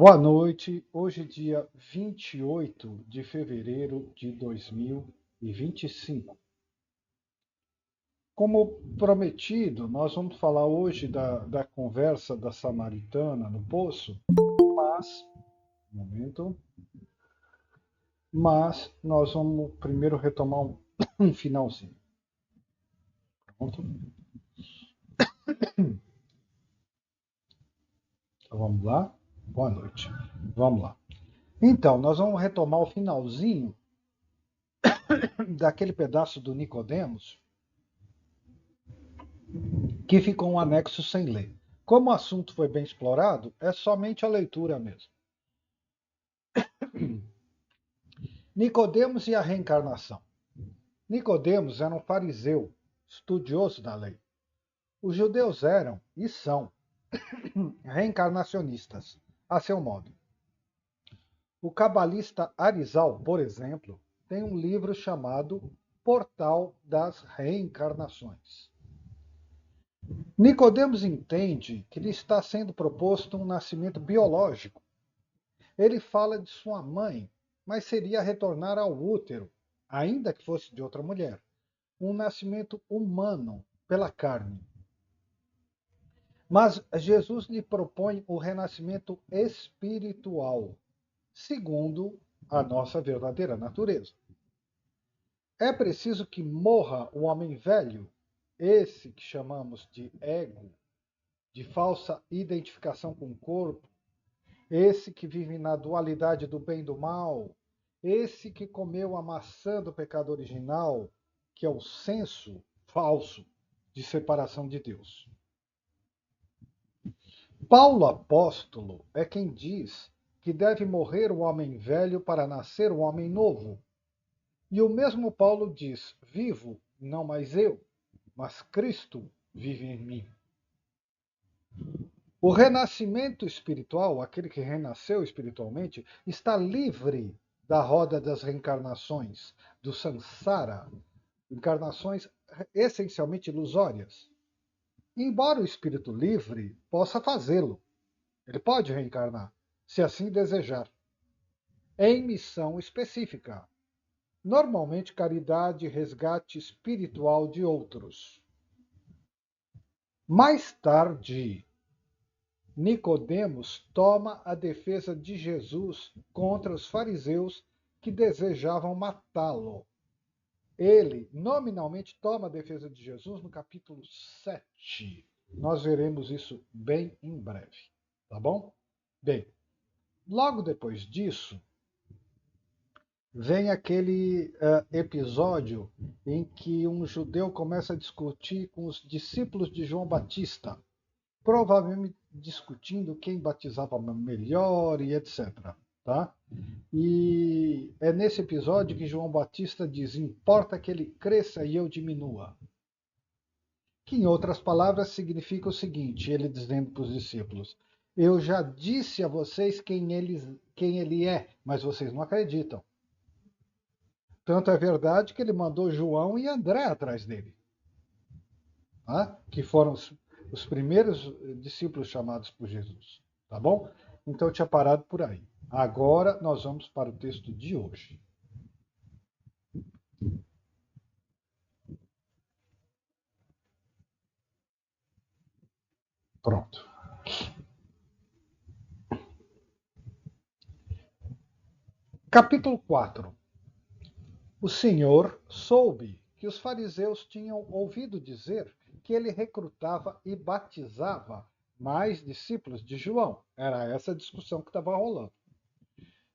Boa noite, hoje dia 28 de fevereiro de 2025. Como prometido, nós vamos falar hoje da conversa da samaritana no poço, mas, um momento, mas nós vamos primeiro retomar um finalzinho. Pronto? Então, vamos lá? Boa noite. Vamos lá. Então, nós vamos retomar o finalzinho daquele pedaço do Nicodemos, que ficou um anexo sem ler. Como o assunto foi bem explorado, é somente a leitura mesmo. Nicodemos e a reencarnação. Nicodemos era um fariseu, estudioso da lei. Os judeus eram e são reencarnacionistas, a seu modo. O cabalista Arizal, por exemplo, tem um livro chamado Portal das Reencarnações. Nicodemos entende que lhe está sendo proposto um nascimento biológico. Ele fala de sua mãe, mas seria retornar ao útero, ainda que fosse de outra mulher, um nascimento humano pela carne. Mas Jesus lhe propõe o renascimento espiritual, segundo a nossa verdadeira natureza. É preciso que morra o homem velho, esse que chamamos de ego, de falsa identificação com o corpo, esse que vive na dualidade do bem e do mal, esse que comeu a maçã do pecado original, que é o senso falso de separação de Deus. Paulo apóstolo é quem diz que deve morrer o homem velho para nascer o homem novo. E o mesmo Paulo diz: vivo, não mais eu, mas Cristo vive em mim. O renascimento espiritual, aquele que renasceu espiritualmente, está livre da roda das reencarnações, do samsara, encarnações essencialmente ilusórias. Embora o espírito livre possa fazê-lo, ele pode reencarnar, se assim desejar, em missão específica, normalmente caridade e resgate espiritual de outros. Mais tarde, Nicodemos toma a defesa de Jesus contra os fariseus que desejavam matá-lo. Ele nominalmente toma a defesa de Jesus no capítulo 7. Nós veremos isso bem em breve, tá bom? Bem, logo depois disso, vem aquele episódio em que um judeu começa a discutir com os discípulos de João Batista, provavelmente discutindo quem batizava melhor e etc. Tá? E é nesse episódio que João Batista diz: importa que ele cresça e eu diminua. Que, em outras palavras, significa o seguinte: ele dizendo para os discípulos: eu já disse a vocês quem ele é, mas vocês não acreditam. Tanto é verdade que ele mandou João e André atrás dele, tá? Que foram os primeiros discípulos chamados por Jesus. Tá bom? Então eu tinha parado por aí. Agora nós vamos para o texto de hoje. Pronto. Capítulo 4. O Senhor soube que os fariseus tinham ouvido dizer que ele recrutava e batizava mais discípulos de João. Era essa a discussão que estava rolando.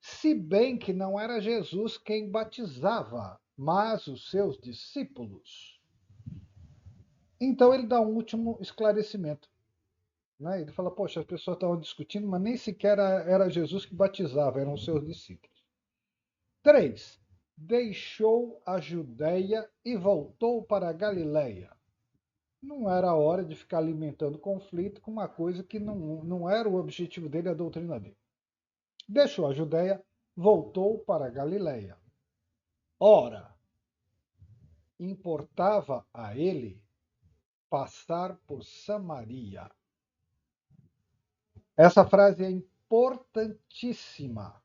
Se bem que não era Jesus quem batizava, mas os seus discípulos. Então ele dá um último esclarecimento. Né? Ele fala, poxa, as pessoas estavam discutindo, mas nem sequer era Jesus que batizava, eram os seus discípulos. 3. Deixou a Judéia e voltou para a Galiléia. Não era a hora de ficar alimentando conflito com uma coisa que não era o objetivo dele, a doutrina dele. Deixou a Judéia, voltou para a Galiléia. Ora, importava a ele passar por Samaria. Essa frase é importantíssima.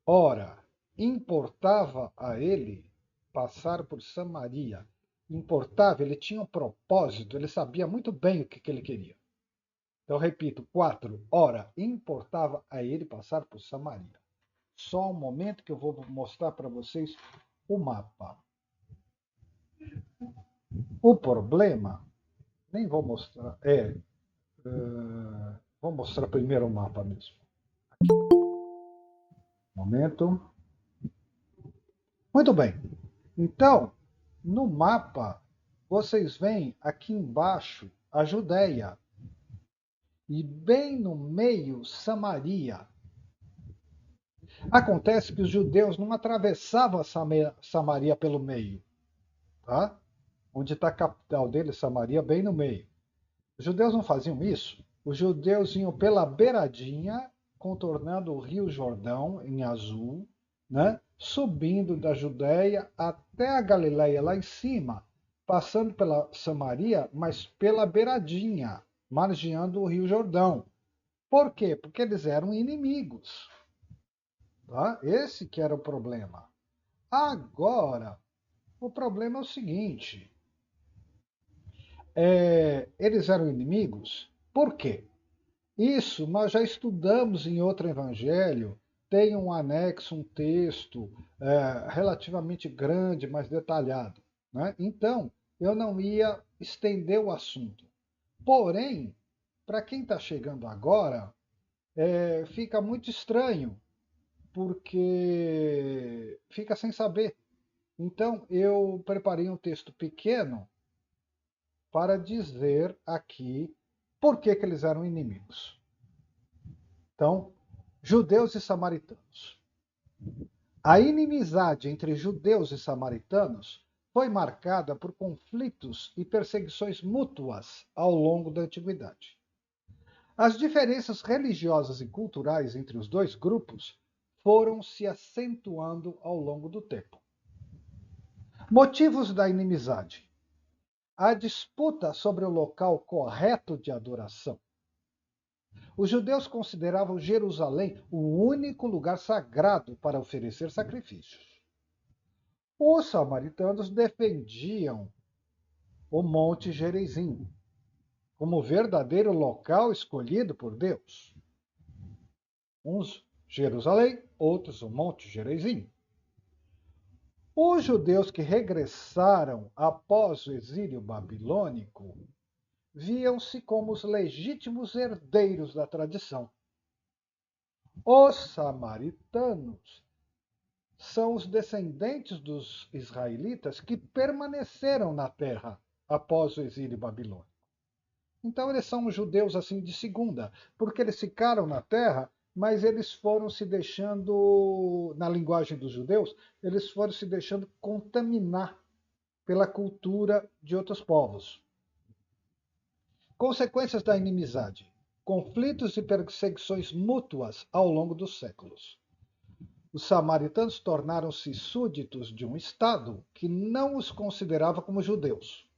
Ora, importava a ele passar por Samaria. Importava, ele tinha um propósito, ele sabia muito bem o que ele queria. Então, repito, 4. Ora, importava a ele passar por Samaria. Só um momento que eu vou mostrar para vocês o mapa. O problema, nem vou mostrar, vou mostrar primeiro o mapa mesmo. Momento. Muito bem. Então, no mapa, vocês veem aqui embaixo a Judéia. E bem no meio, Samaria. Acontece que os judeus não atravessavam Samaria pelo meio, tá? Onde está a capital deles, Samaria, bem no meio. Os judeus não faziam isso. Os judeus iam pela beiradinha, contornando o Rio Jordão, em azul, né? Subindo da Judéia até a Galileia, lá em cima, passando pela Samaria, mas pela beiradinha, margeando o Rio Jordão. Por quê? Porque eles eram inimigos. Tá? Esse que era o problema. Agora, o problema é o seguinte: eles eram inimigos. Por quê? Isso nós já estudamos em outro evangelho. Tem um anexo, um texto relativamente grande, mais detalhado. Né? Então, eu não ia estender o assunto. Porém, para quem está chegando agora, fica muito estranho, porque fica sem saber. Então, eu preparei um texto pequeno para dizer aqui por que eles eram inimigos. Então, judeus e samaritanos. A inimizade entre judeus e samaritanos foi marcada por conflitos e perseguições mútuas ao longo da antiguidade. As diferenças religiosas e culturais entre os dois grupos foram se acentuando ao longo do tempo. Motivos da inimizade: a disputa sobre o local correto de adoração. Os judeus consideravam Jerusalém o único lugar sagrado para oferecer sacrifícios. Os samaritanos defendiam o Monte Gerizim como verdadeiro local escolhido por Deus. Uns Jerusalém, outros o Monte Gerizim. Os judeus que regressaram após o exílio babilônico viam-se como os legítimos herdeiros da tradição. Os samaritanos são os descendentes dos israelitas que permaneceram na terra após o exílio babilônico. Então eles são os judeus assim de segunda, porque eles ficaram na terra, mas eles foram se deixando, na linguagem dos judeus, eles foram se deixando contaminar pela cultura de outros povos. Consequências da inimizade: conflitos e perseguições mútuas ao longo dos séculos. Os samaritanos tornaram-se súditos de um Estado que não os considerava como judeus.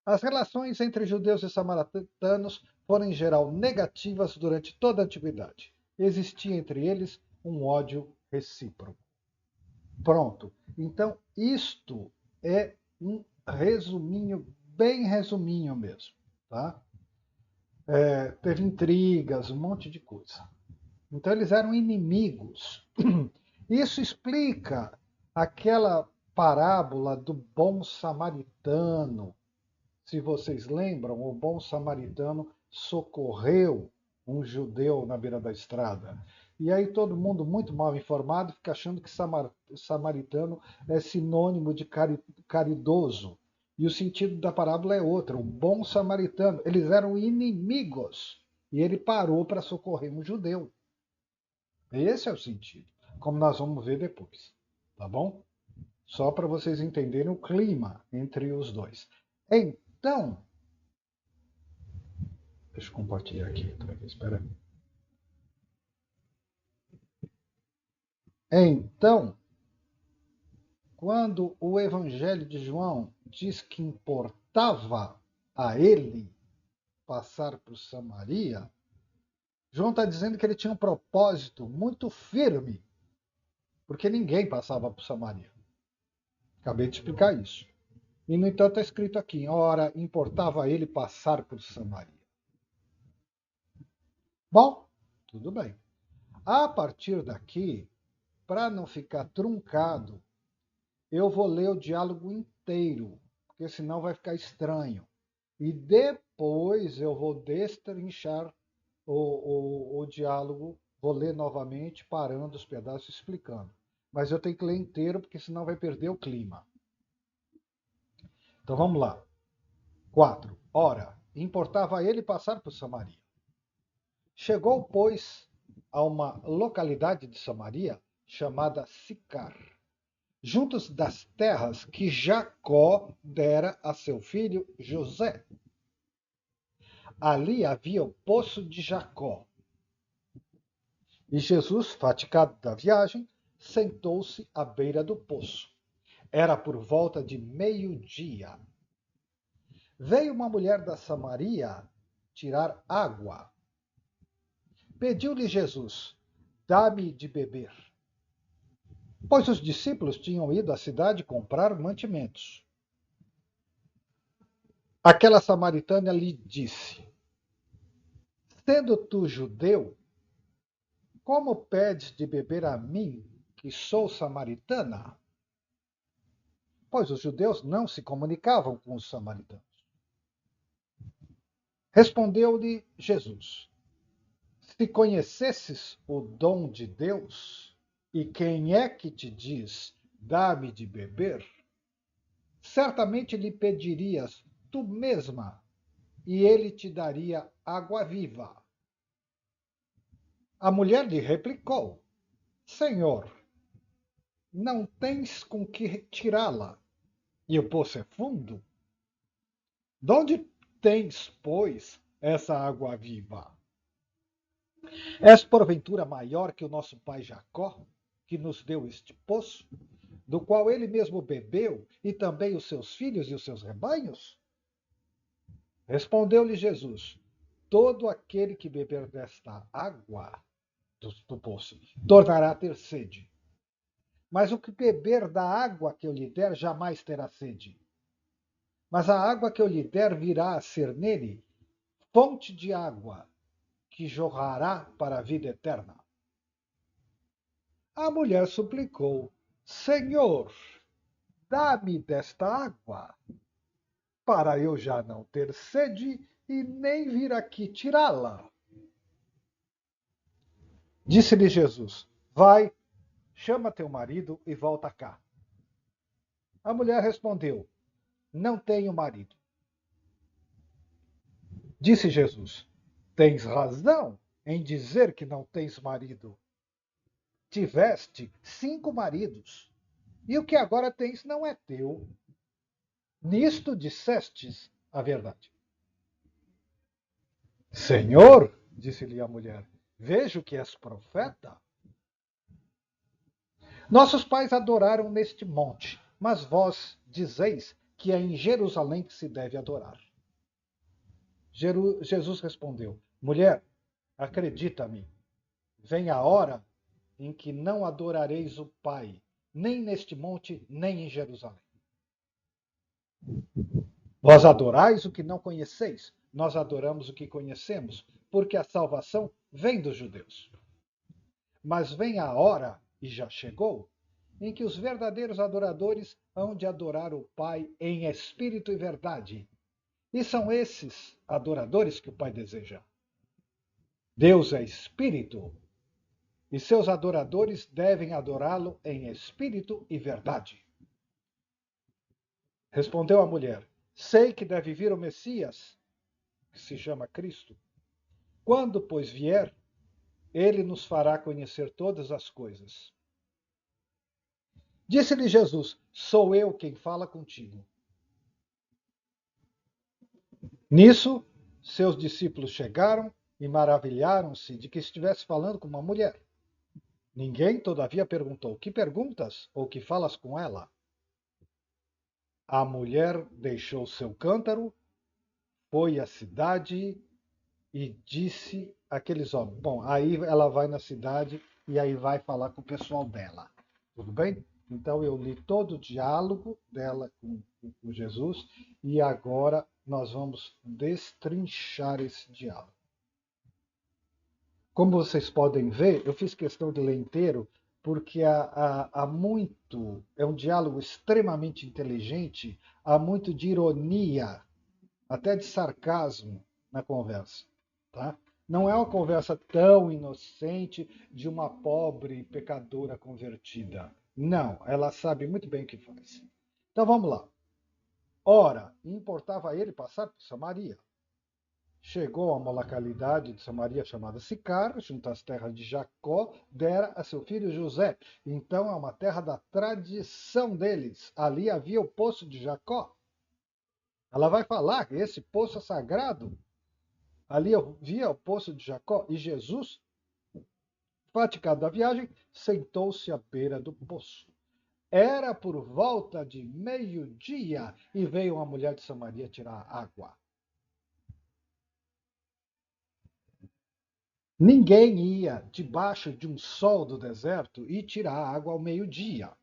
As relações entre judeus e samaritanos foram, em geral, negativas durante toda a antiguidade. Existia entre eles um ódio recíproco. Pronto. Então, isto é um resuminho, bem resuminho mesmo. Tá? Teve intrigas, um monte de coisa. Então, eles eram inimigos. Isso explica aquela parábola do bom samaritano. Se vocês lembram, o bom samaritano socorreu um judeu na beira da estrada. E aí todo mundo muito mal informado fica achando que samaritano é sinônimo de caridoso. E o sentido da parábola é outro. O bom samaritano, eles eram inimigos. E ele parou para socorrer um judeu. Esse é o sentido, como nós vamos ver depois. Tá bom? Só para vocês entenderem o clima entre os dois. Então, deixa eu compartilhar aqui outra vez, espera aí. Então, quando o Evangelho de João diz que importava a ele passar por Samaria, João está dizendo que ele tinha um propósito muito firme, porque ninguém passava por Samaria. Acabei de explicar isso. E, no entanto, está escrito aqui: ora, importava a ele passar por Samaria. Bom, tudo bem. A partir daqui, para não ficar truncado, eu vou ler o diálogo inteiro, porque senão vai ficar estranho. E depois eu vou destrinchar o diálogo, vou ler novamente, parando os pedaços, explicando. Mas eu tenho que ler inteiro, porque senão vai perder o clima. Então vamos lá. 4. Ora, importava a ele passar por Samaria. Chegou, pois, a uma localidade de Samaria chamada Sicar, juntos das terras que Jacó dera a seu filho José. Ali havia o poço de Jacó. E Jesus, fatigado da viagem, sentou-se à beira do poço. Era por volta de meio-dia. Veio uma mulher da Samaria tirar água. Pediu-lhe Jesus: dá-me de beber. Pois os discípulos tinham ido à cidade comprar mantimentos. Aquela samaritana lhe disse: sendo tu judeu, como pedes de beber a mim, que sou samaritana? Pois os judeus não se comunicavam com os samaritanos. Respondeu-lhe Jesus: se conhecesses o dom de Deus, e quem é que te diz, dá-me de beber, certamente lhe pedirias tu mesma, e ele te daria água viva. A mulher lhe replicou: Senhor, não tens com que tirá-la, e o poço é fundo. De onde tens, pois, essa água viva? És porventura maior que o nosso pai Jacó, que nos deu este poço, do qual ele mesmo bebeu, e também os seus filhos e os seus rebanhos? Respondeu-lhe Jesus: todo aquele que beber desta água do poço tornará a ter sede. Mas o que beber da água que eu lhe der jamais terá sede. Mas a água que eu lhe der virá a ser nele fonte de água que jorrará para a vida eterna. A mulher suplicou: Senhor, dá-me desta água, para eu já não ter sede e nem vir aqui tirá-la. Disse-lhe Jesus: vai, chama teu marido e volta cá. A mulher respondeu: não tenho marido. Disse Jesus: tens razão em dizer que não tens marido. Tiveste 5 maridos, e o que agora tens não é teu. Nisto dissestes a verdade. Senhor, disse-lhe a mulher, vejo que és profeta. Nossos pais adoraram neste monte, mas vós dizeis que é em Jerusalém que se deve adorar. Jesus respondeu: mulher, acredita-me, vem a hora em que não adorareis o Pai, nem neste monte, nem em Jerusalém. Vós adorais o que não conheceis, nós adoramos o que conhecemos, porque a salvação vem dos judeus. Mas vem a hora, e já chegou, em que os verdadeiros adoradores hão de adorar o Pai em espírito e verdade. E são esses adoradores que o Pai deseja. Deus é espírito, e seus adoradores devem adorá-lo em espírito e verdade. Respondeu a mulher: sei que deve vir o Messias, que se chama Cristo. Quando, pois, vier, ele nos fará conhecer todas as coisas. Disse-lhe Jesus: sou eu quem fala contigo. Nisso, seus discípulos chegaram e maravilharam-se de que estivesse falando com uma mulher. Ninguém, todavia, perguntou: que perguntas ou que falas com ela? A mulher deixou seu cântaro, foi à cidade e disse àqueles homens. Bom, aí ela vai na cidade e aí vai falar com o pessoal dela. Tudo bem? Então eu li todo o diálogo dela com Jesus e agora nós vamos destrinchar esse diálogo. Como vocês podem ver, eu fiz questão de ler inteiro porque há muito, é um diálogo extremamente inteligente, há muito de ironia, até de sarcasmo na conversa, tá? Não é uma conversa tão inocente de uma pobre pecadora convertida. Não, ela sabe muito bem o que faz. Então vamos lá. Ora, importava a ele passar por Samaria. Chegou a uma localidade de Samaria chamada Sicar, junto às terras de Jacó, dera a seu filho José. Então é uma terra da tradição deles. Ali havia o poço de Jacó. Ela vai falar que esse poço é sagrado. Ali havia o poço de Jacó e Jesus, fatigado da viagem, sentou-se à beira do poço. Era por volta de meio-dia e veio uma mulher de Samaria tirar água. Ninguém ia debaixo de um sol do deserto e tirar água ao meio-dia.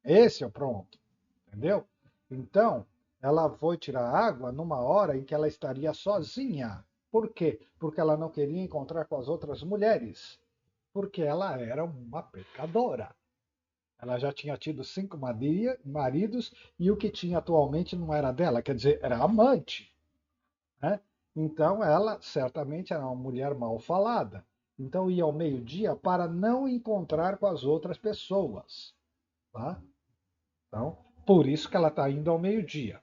Esse é o pronto, entendeu? Então, ela foi tirar água numa hora em que ela estaria sozinha. Por quê? Porque ela não queria encontrar com as outras mulheres. Porque ela era uma pecadora. Ela já tinha tido 5 maridos e o que tinha atualmente não era dela, quer dizer, era amante. Né? Então ela certamente era uma mulher mal falada. Então ia ao meio-dia para não encontrar com as outras pessoas. Tá? Então, por isso que ela está indo ao meio-dia.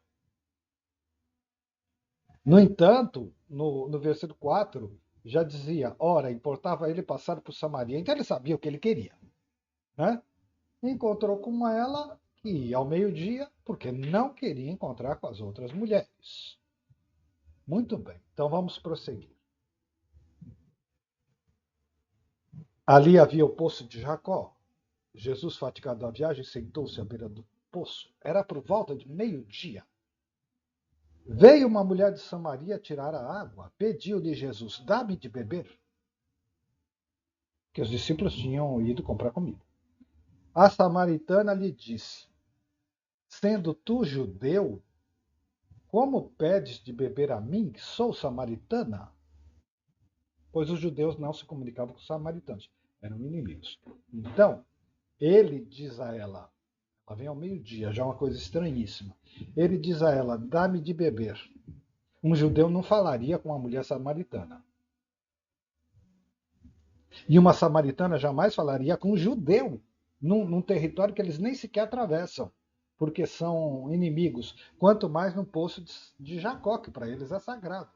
No entanto, no versículo 4, já dizia: ora, importava ele passar por Samaria. Então ele sabia o que ele queria. Né? Encontrou com ela que ia ao meio-dia, porque não queria encontrar com as outras mulheres. Muito bem, então vamos prosseguir. Ali havia o poço de Jacó. Jesus, fatigado da viagem, sentou-se à beira do poço. Era por volta de meio-dia. Veio uma mulher de Samaria tirar a água. Pediu-lhe Jesus: dá-me de beber. Que os discípulos tinham ido comprar comida. A samaritana lhe disse: sendo tu judeu, como pedes de beber a mim, que sou samaritana? Pois os judeus não se comunicavam com os samaritanos, eram inimigos. Então, ele diz a ela, ela vem ao meio-dia, já é uma coisa estranhíssima. Ele diz a ela: dá-me de beber. Um judeu não falaria com uma mulher samaritana. E uma samaritana jamais falaria com um judeu, num território que eles nem sequer atravessam, porque são inimigos. Quanto mais no poço de Jacó, que para eles é sagrado.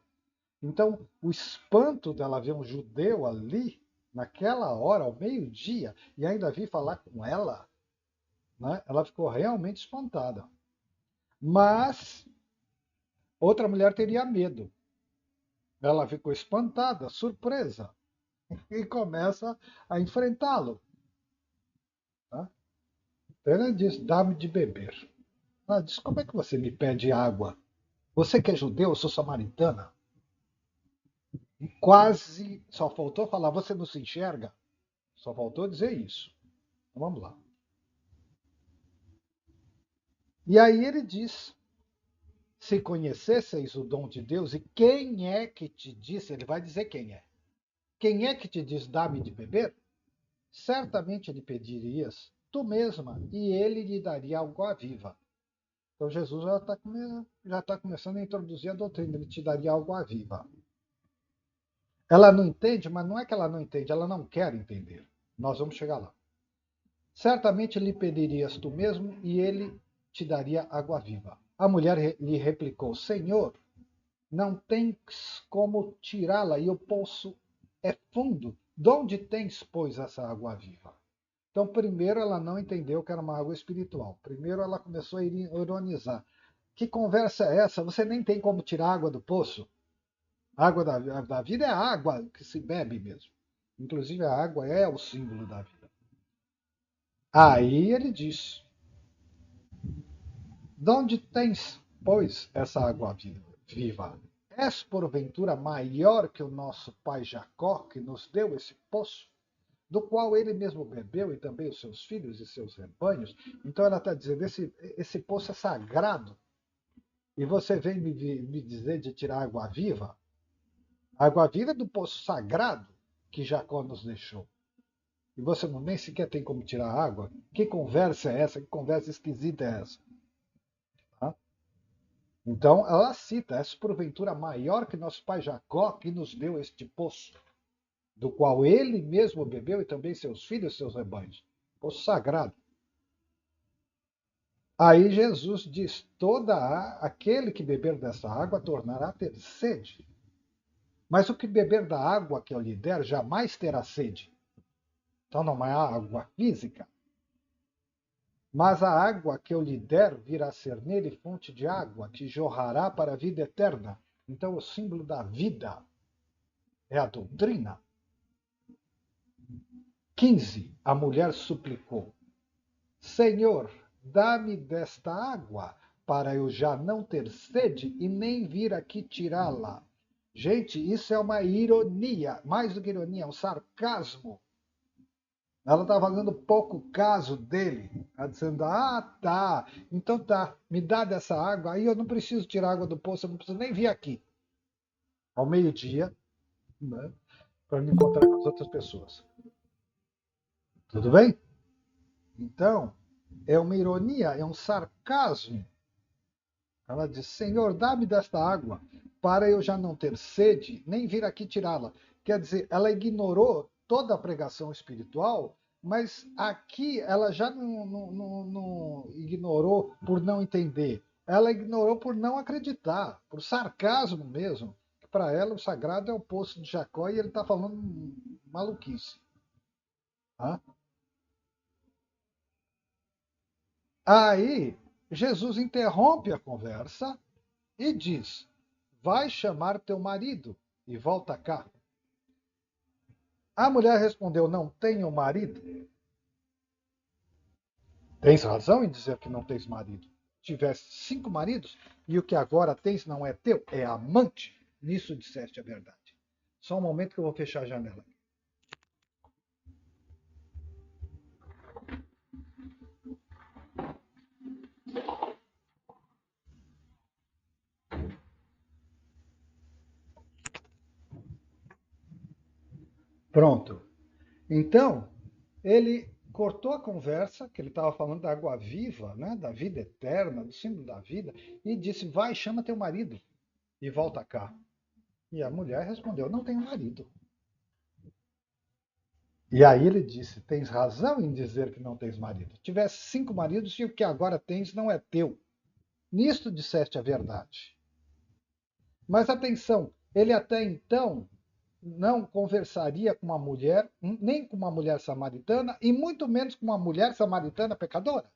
Então, o espanto dela ver um judeu ali, naquela hora, ao meio-dia, e ainda vir falar com ela, né, ela ficou realmente espantada. Mas outra mulher teria medo. Ela ficou espantada, surpresa, e começa a enfrentá-lo. Tá? Então ele diz: dá-me de beber. Ela diz: como é que você me pede água? Você que é judeu, eu sou samaritana. E quase só faltou falar: você não se enxerga? Só faltou dizer isso. Então vamos lá. E aí ele diz: se conhecesseis o dom de Deus, e quem é que te disse? Ele vai dizer quem é. Quem é que te diz: dá-me de beber? Certamente lhe pedirias tu mesma, e ele lhe daria água viva. Então Jesus já está começando a introduzir a doutrina, ele te daria água viva. Ela não entende, mas não é que ela não entende, ela não quer entender. Nós vamos chegar lá. Certamente lhe pedirias tu mesmo, e ele te daria água viva. A mulher lhe replicou: Senhor, não tens como tirá-la, e o poço é fundo. De onde tens, pois, essa água viva? Então, primeiro, ela não entendeu que era uma água espiritual. Primeiro, ela começou a ironizar. Que conversa é essa? Você nem tem como tirar água do poço. A água da vida é a água que se bebe mesmo. Inclusive, a água é o símbolo da vida. Aí ele diz: de onde tens, pois, essa água viva? és porventura maior que o nosso pai Jacó, que nos deu esse poço, do qual ele mesmo bebeu, e também os seus filhos e seus rebanhos? Então ela está dizendo, esse poço é sagrado, e você vem me dizer de tirar água viva? A água viva é do poço sagrado que Jacó nos deixou. E você não nem sequer tem como tirar a água? Que conversa é essa? Que conversa esquisita é essa? Tá? Então ela cita, és porventura maior que nosso pai Jacó, que nos deu este poço, do qual ele mesmo bebeu, e também seus filhos e seus rebanhos. Poço sagrado. Aí Jesus diz, aquele que beber dessa água tornará a ter sede. Mas o que beber da água que eu lhe der jamais terá sede. Então não é água física. Mas a água que eu lhe der virá a ser nele fonte de água, que jorrará para a vida eterna. Então o símbolo da vida é a doutrina. 15. A mulher suplicou, Senhor, dá-me desta água, para eu já não ter sede e nem vir aqui tirá-la. Gente, isso é uma ironia, mais do que ironia, é um sarcasmo. Ela está fazendo pouco caso dele. Está dizendo, tá, então tá, me dá dessa água, aí eu não preciso tirar água do poço, eu não preciso nem vir aqui ao meio-dia, né, para me encontrar com as outras pessoas. Tudo bem? Então, é uma ironia, é um sarcasmo. Ela diz, Senhor, dá-me desta água, para eu já não ter sede, nem vir aqui tirá-la. Quer dizer, ela ignorou toda a pregação espiritual, mas aqui ela já não ignorou por não entender. Ela ignorou por não acreditar, por sarcasmo mesmo. Para ela, o sagrado é o poço de Jacó e ele está falando maluquice. Tá? Aí, Jesus interrompe a conversa e diz, vai chamar teu marido e volta cá. A mulher respondeu, não tenho marido. Tens razão em dizer que não tens marido. Tiveste 5 maridos e o que agora tens não é teu, é amante. Nisso disseste a verdade. Só um momento que eu vou fechar a janela. Pronto. Então, ele cortou a conversa, que ele estava falando da água viva, né, da vida eterna, do símbolo da vida, e disse, vai, chama teu marido e volta cá. E a mulher respondeu, não tenho marido. E aí ele disse, tens razão em dizer que não tens marido. Tivesse 5 maridos e o que agora tens não é teu. Nisto disseste a verdade. Mas atenção, ele até então não conversaria com uma mulher, nem com uma mulher samaritana, e muito menos com uma mulher samaritana pecadora.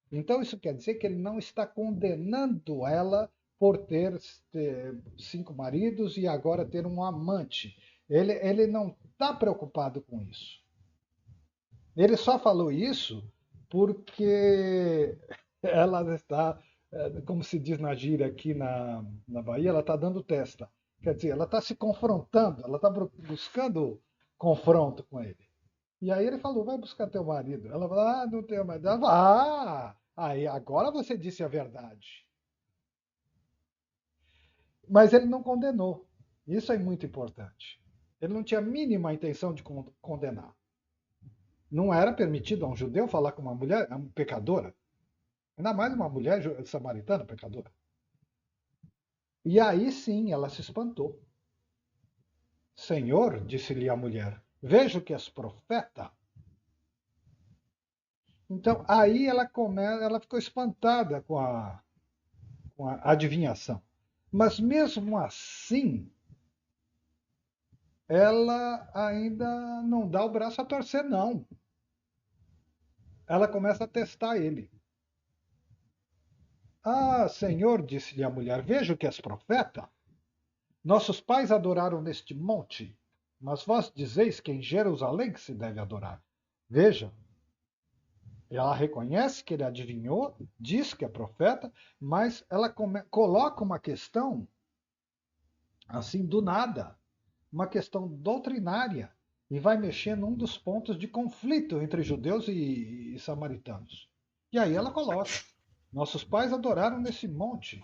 Então isso quer dizer que ele não está condenando ela por ter 5 maridos e agora ter um amante. Ele não está preocupado com isso. Ele só falou isso porque ela está, como se diz na gíria aqui na Bahia, ela está dando testa. Quer dizer, ela está se confrontando, ela está buscando confronto com ele. E aí ele falou, vai buscar teu marido. Ela falou, não tenho marido. Ela falou, aí agora você disse a verdade. Mas ele não condenou. Isso é muito importante. Ele não tinha a mínima intenção de condenar. Não era permitido a um judeu falar com uma mulher uma pecadora. Ainda mais uma mulher samaritana pecadora. E aí sim ela se espantou. Senhor, disse-lhe a mulher, vejo que és profeta. Então aí ela ficou espantada com a adivinhação. Mas mesmo assim, ela ainda não dá o braço a torcer, não. Ela começa a testar ele. Ah, Senhor, disse-lhe a mulher, vejo que és profeta. Nossos pais adoraram neste monte, mas vós dizeis que em Jerusalém que se deve adorar. Veja, ela reconhece que ele adivinhou, diz que é profeta, mas ela coloca uma questão assim do nada, uma questão doutrinária, e vai mexer num dos pontos de conflito entre judeus e samaritanos. E aí ela coloca: nossos pais adoraram nesse monte,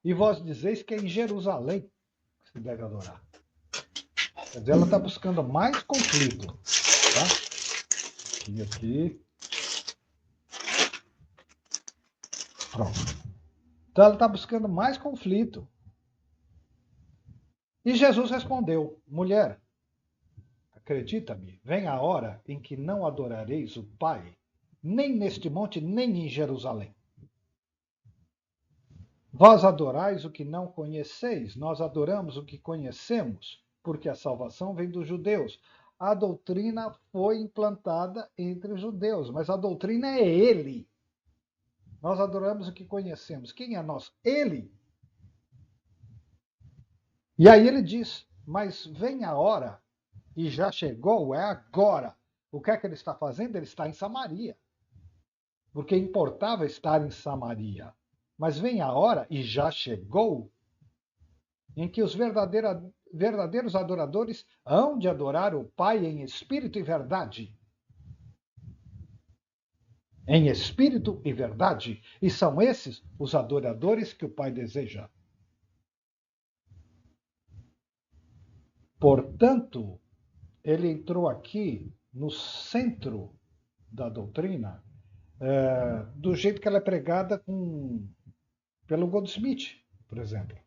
e vós dizeis que é em Jerusalém que se deve adorar. Quer dizer, ela está buscando mais conflito. Tá? Aqui. Pronto. Então ela está buscando mais conflito. E Jesus respondeu: mulher, acredita-me, vem a hora em que não adorareis o Pai, nem neste monte, nem em Jerusalém. Vós adorais o que não conheceis, nós adoramos o que conhecemos, porque a salvação vem dos judeus. A doutrina foi implantada entre os judeus, mas a doutrina é ele. Nós adoramos o que conhecemos. Quem é nós? Ele. E aí ele diz: mas vem a hora, e já chegou, é agora. O que é que ele está fazendo? Ele está em Samaria. Porque importava estar em Samaria. Mas vem a hora, e já chegou, em que os verdadeiros adoradores hão de adorar o Pai em espírito e verdade. Em espírito e verdade. E são esses os adoradores que o Pai deseja. Portanto, ele entrou aqui no centro da doutrina, do jeito que ela é pregada pelo Goldsmith, por exemplo.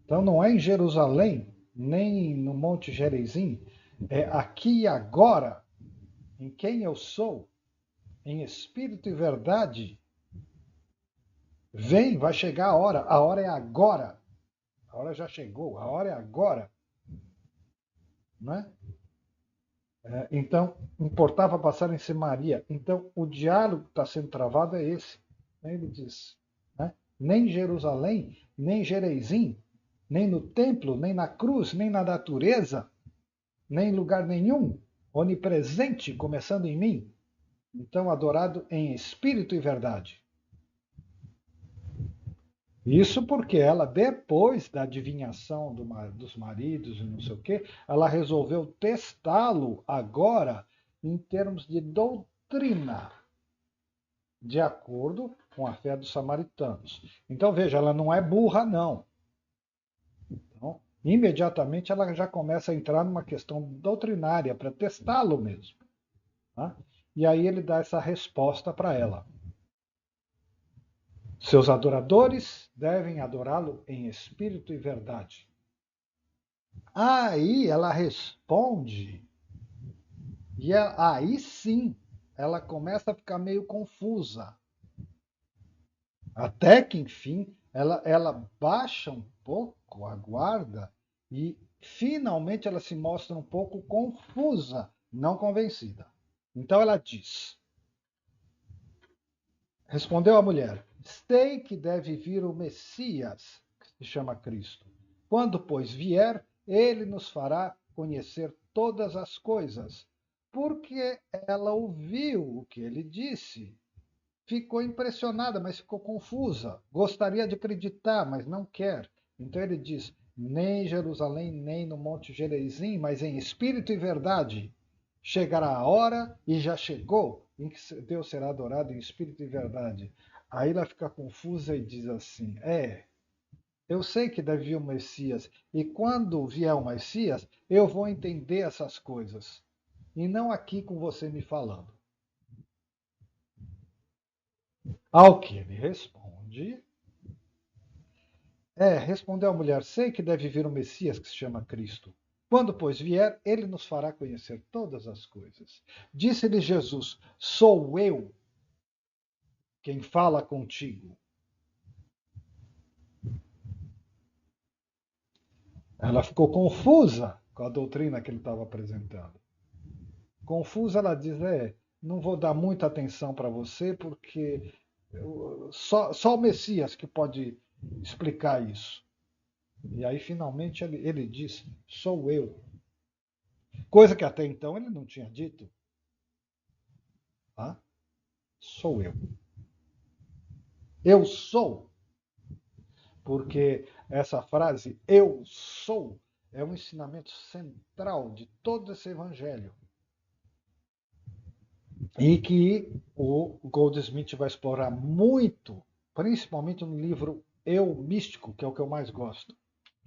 Então não é em Jerusalém, nem no Monte Gerizim, é aqui e agora, em quem eu sou, em espírito e verdade. Vem, vai chegar a hora é agora. A hora já chegou, a hora é agora. Né? Então, importava passar em Samaria. Então, o diálogo que está sendo travado é esse. Ele diz: né? Nem Jerusalém, nem Gerizim, nem no templo, nem na cruz, nem na natureza, nem em lugar nenhum, onipresente, começando em mim. Então, adorado em espírito e verdade. Isso porque ela, depois da adivinhação dos maridos e não sei o quê, ela resolveu testá-lo agora em termos de doutrina, de acordo com a fé dos samaritanos. Então, veja, ela não é burra, não. Então, imediatamente ela já começa a entrar numa questão doutrinária para testá-lo mesmo. Tá? E aí ele dá essa resposta para ela. Seus adoradores devem adorá-lo em espírito e verdade. Aí ela responde, e aí sim ela começa a ficar meio confusa. Até que, enfim, ela baixa um pouco a guarda e finalmente ela se mostra um pouco confusa, não convencida. Então ela diz: respondeu a mulher, sei que deve vir o Messias, que se chama Cristo. Quando, pois, vier, ele nos fará conhecer todas as coisas. Porque ela ouviu o que ele disse, ficou impressionada, mas ficou confusa. Gostaria de acreditar, mas não quer. Então ele diz: nem em Jerusalém, nem no Monte Gerizim, mas em espírito e verdade. Chegará a hora, e já chegou, em que Deus será adorado em espírito e verdade. Aí ela fica confusa e diz assim: eu sei que deve vir o Messias, e quando vier o Messias, eu vou entender essas coisas. E não aqui com você me falando. Ao que ele responde: respondeu a mulher, sei que deve vir o Messias que se chama Cristo. Quando, pois, vier, ele nos fará conhecer todas as coisas. Disse-lhe Jesus: sou eu quem fala contigo. Ela ficou confusa com a doutrina que ele estava apresentando. Confusa, ela diz: não vou dar muita atenção para você, porque só o Messias que pode explicar isso. E aí, finalmente, ele diz: sou eu. Coisa que até então ele não tinha dito. Tá? Sou eu. Eu sou. porque essa frase, eu sou, é um ensinamento central de todo esse evangelho. E que o Goldsmith vai explorar muito, principalmente no livro Eu Místico, que é o que eu mais gosto.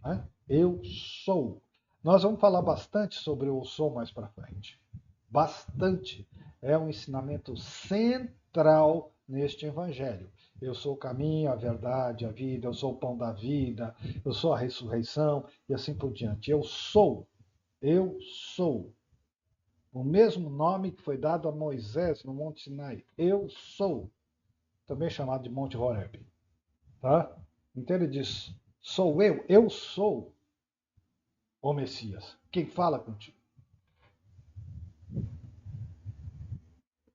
Né? Eu sou. Nós vamos falar bastante sobre o eu sou mais para frente. Bastante. É um ensinamento central neste evangelho. Eu sou o caminho, a verdade, a vida, eu sou o pão da vida, eu sou a ressurreição e assim por diante. Eu sou. Eu sou. O mesmo nome que foi dado a Moisés no Monte Sinai. Eu sou. Também chamado de Monte Horeb. Tá? Então ele diz: sou eu sou o Messias. Quem fala contigo?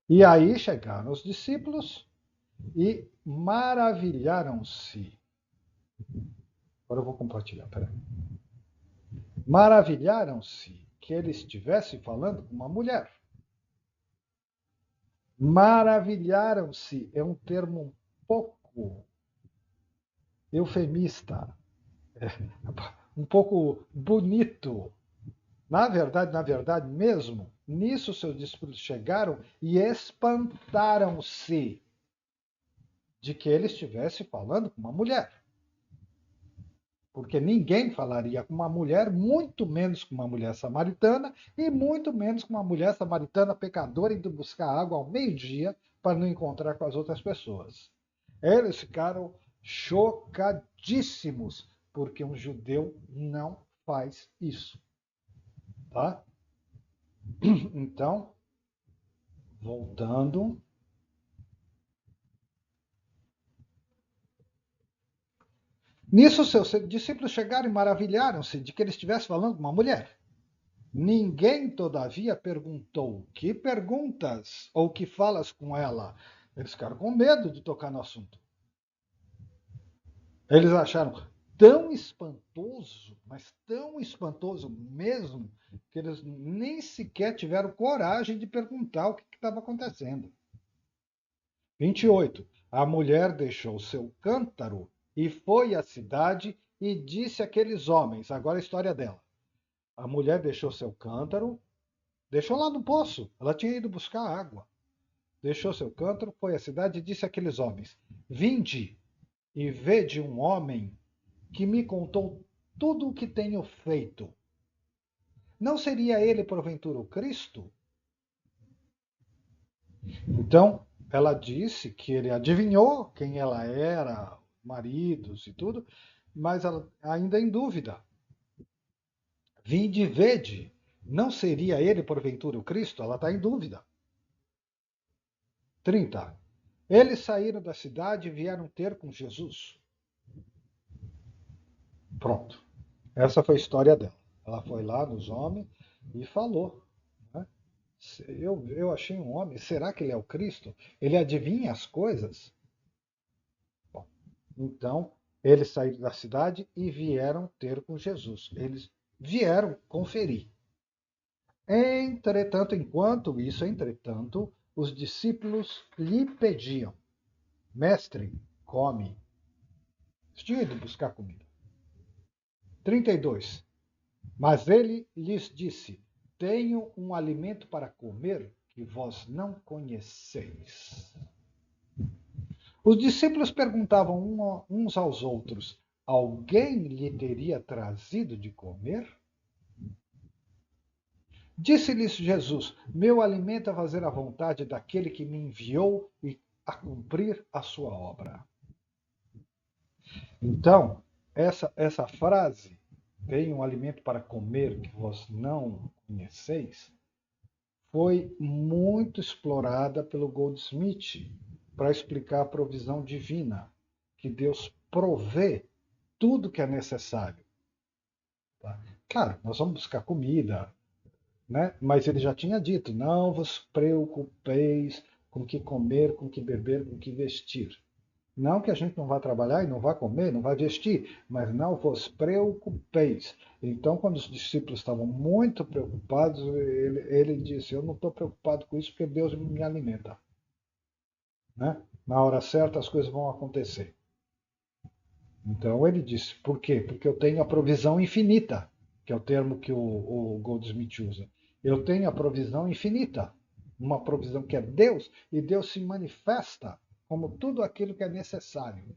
E aí chegaram os discípulos e maravilharam-se. Agora eu vou compartilhar, peraí. Maravilharam-se que ele estivesse falando com uma mulher. Maravilharam-se é um termo um pouco eufemista, um pouco bonito. Na verdade mesmo, nisso seus discípulos chegaram e espantaram-se de que ele estivesse falando com uma mulher. Porque ninguém falaria com uma mulher, muito menos com uma mulher samaritana, e muito menos com uma mulher samaritana pecadora indo buscar água ao meio-dia para não encontrar com as outras pessoas. Eles ficaram chocadíssimos, porque um judeu não faz isso. Tá? Então, voltando. Nisso, seus discípulos chegaram e maravilharam-se de que ele estivesse falando com uma mulher. Ninguém, todavia, perguntou: que perguntas ou que falas com ela? Eles ficaram com medo de tocar no assunto. Eles acharam tão espantoso, mas tão espantoso mesmo, que eles nem sequer tiveram coragem de perguntar o que estava acontecendo. 28. A mulher deixou seu cântaro e foi à cidade e disse àqueles homens, agora a história dela. A mulher deixou seu cântaro, deixou lá no poço, ela tinha ido buscar água. Deixou seu cântaro, foi à cidade e disse àqueles homens, vinde e vede um homem que me contou tudo o que tenho feito. Não seria ele, porventura, o Cristo? Então, ela disse que ele adivinhou quem ela era, maridos e tudo, mas ela ainda em dúvida. Vinde e vede, não seria ele, porventura, o Cristo? Ela está em dúvida. 30. Eles saíram da cidade e vieram ter com Jesus. Pronto. Essa foi a história dela. Ela foi lá nos homens e falou. Né? Eu achei um homem, será que ele é o Cristo? Ele adivinha as coisas? Bom, então, eles saíram da cidade e vieram ter com Jesus. Eles vieram conferir. Entretanto, os discípulos lhe pediam: Mestre, come. Eles tinham ido buscar comida. 32. Mas ele lhes disse: Tenho um alimento para comer que vós não conheceis. Os discípulos perguntavam uns aos outros: Alguém lhe teria trazido de comer? Disse-lhes Jesus: Meu alimento é fazer a vontade daquele que me enviou e a cumprir a sua obra. Então, essa frase, tenho um alimento para comer que vós não conheceis, foi muito explorada pelo Goldsmith para explicar a provisão divina, que Deus provê tudo que é necessário. Tá? Claro, nós vamos buscar comida, né? Mas ele já tinha dito: não vos preocupeis com o que comer, com o que beber, com o que vestir. Não que a gente não vá trabalhar e não vá comer, não vá vestir, mas não vos preocupeis. Então, quando os discípulos estavam muito preocupados, ele disse: eu não estou preocupado com isso porque Deus me alimenta. Né? Na hora certa as coisas vão acontecer. Então ele disse, por quê? Porque eu tenho a provisão infinita, que é o termo que o Goldsmith usa. Eu tenho a provisão infinita, uma provisão que é Deus, e Deus se manifesta como tudo aquilo que é necessário.